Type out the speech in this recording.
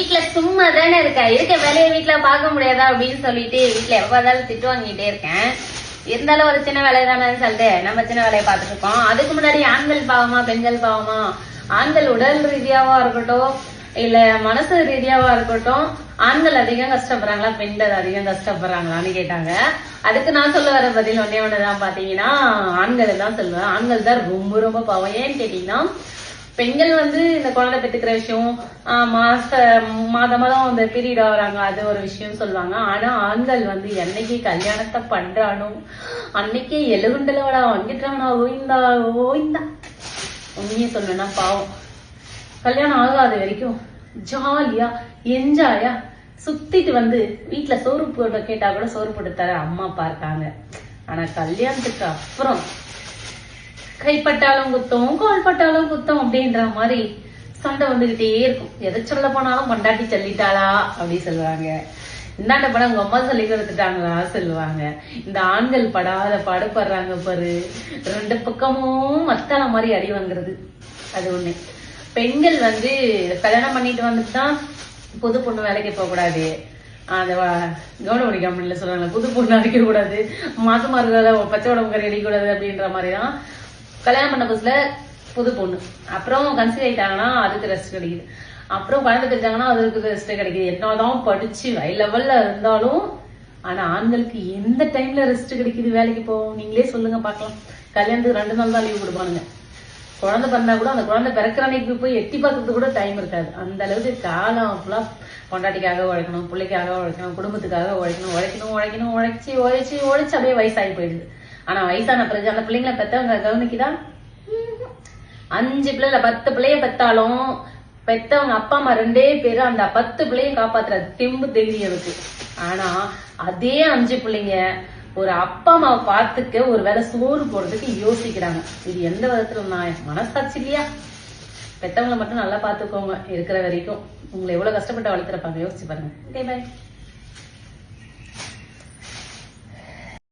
வீட்டுல சும்மா தானே இருக்க வேலையை வீட்டுல பார்க்க முடியாதா அப்படின்னு சொல்லிட்டு வீட்டுல எவ்வளவு திட்டு வாங்கிட்டே இருக்கேன். இருந்தாலும் ஒரு சின்ன வேலை தானே சொல்லிட்டு நம்ம சின்ன வேலையை பார்த்துட்டு இருக்கோம். அதுக்கு முன்னாடி ஆண்கள் பாவமா பெண்கள் பாவமா, ஆண்கள் உடல் ரீதியாவா இருக்கட்டும் இல்ல மனசு ரீதியாவா இருக்கட்டும், ஆண்கள் அதிகம் கஷ்டப்படுறாங்களா பெண்கள் அதிகம் கஷ்டப்படுறாங்களான்னு கேட்டாங்க. அதுக்கு நான் சொல்ல வர பதில் ஒன்னேதான் பாத்தீங்கன்னா ஆண்கள் தான் சொல்லுவேன். ஆண்கள் தான் ரொம்ப ரொம்ப பாவம். ஏன்னு கேட்டீங்கன்னா பெண்கள் இந்த குழந்தை பெற்றுக்கிற விஷயம், மாதம் அந்த பீரியட் ஆகுறாங்க, அது ஒரு விஷயம் சொல்லுவாங்க. ஆனா ஆண்கள் என்னைக்கு கல்யாணத்தை பண்றானோ அன்னைக்கே எலுகுண்டலோட வந்துட்டானா ஓய்ந்தா ஓய்ந்தா. உண்மையே சொல்லணும்னா பாவம். கல்யாணம் ஆகாத வரைக்கும் ஜாலியா என்ஜாயா சுத்திட்டு வீட்டுல சோறு போட கேட்டா கூட சோறு போட்டு தர அம்மா அப்பா இருக்காங்க. ஆனா கல்யாணத்துக்கு அப்புறம் கைப்பட்டாலும் குத்தம் கால் பட்டாலும் குத்தம் அப்படின்ற மாதிரி சண்டை வந்துகிட்டே இருக்கும். எதை சொல்ல போனாலும் பொண்டாட்டி சொல்லிட்டாளா அப்படி சொல்லுவாங்க. இந்தாண்ட படம் உங்க அம்மா சொல்லி கொடுத்துட்டாங்களா சொல்லுவாங்க. இந்த ஆண்கள் படாத பாடுபடுறாங்க பாரு, ரெண்டு பக்கமும் மத்தாள மாதிரி அடி வாங்குறது அது ஒண்ணு. பெண்கள் கல்யாணம் பண்ணிட்டு வந்துட்டுதான் புது பொண்ணு வேலைக்கு போக கூடாது, அந்த கவனம் கம்பெனில சொல்றாங்க புது பொண்ணு அடிக்க கூடாது, மாசமா இருக்கிறத பச்சை உடம்பு கறி அடிக்க கூடாது அப்படின்ற மாதிரிதான் கல்யாணம் பண்ண புதுசுல புது பொண்ணு. அப்புறம் கன்சீவ் ஆயிட்டாங்கன்னா அதுக்கு ரெஸ்ட் கிடைக்குது, அப்புறம் குழந்தை பெற்றாங்கன்னா அதுக்கு ரெஸ்ட் கிடைக்குது. என்னதான் படிச்சு ஹை லெவல்ல இருந்தாலும் ஆனா ஆண்களுக்கு எந்த டைம்ல ரெஸ்ட் கிடைக்குது வேலைக்கு போவோம்? நீங்களே சொல்லுங்க பாக்கலாம். கல்யாணத்துக்கு 2 நாள் தான் லீவ் கொடுப்பானுங்க. குழந்தை பிறந்தா கூட அந்த குழந்தை பிறக்கிற அன்னைக்கு போய் எட்டி பார்க்கறதுக்கு கூட டைம் இருக்காது. அந்த அளவுக்கு காலம் ஃபுல்லா பொண்டாட்டிக்காக உழைக்கணும், பிள்ளைக்காக உழைக்கணும், குடும்பத்துக்காக உழைக்கணும், உழைக்கணும் உழைக்கணும் உழைச்சி உழைச்சி உழைச்சு அப்படியே வயசாகி போயிடுது. ஆனா வயசான பிறகு அந்த பிள்ளைங்களை பெத்தவங்க கவனிக்குதா? 5 பிள்ளைல 10 பிள்ளைய பெத்தாலும் பெத்தவங்க அப்பா அம்மா 2 பேரு அந்த 10 பிள்ளையும் காப்பாத்துற தெம்பு தெரியுது. ஆனா அதே 5 பிள்ளைங்க ஒரு அப்பா அம்மாவை பார்த்துக்க ஒரு வேளை சோறு போடுறதுக்கு யோசிக்கிறாங்க. இது எந்த விதத்துல நான் மனசாட்சி இல்லையா? பெத்தவங்களை மட்டும் நல்லா பாத்துக்கோங்க இருக்கிற வரைக்கும். உங்களை எவ்வளவு கஷ்டப்பட்டு வளர்த்துறப்பாங்க யோசிச்சு பாருங்க.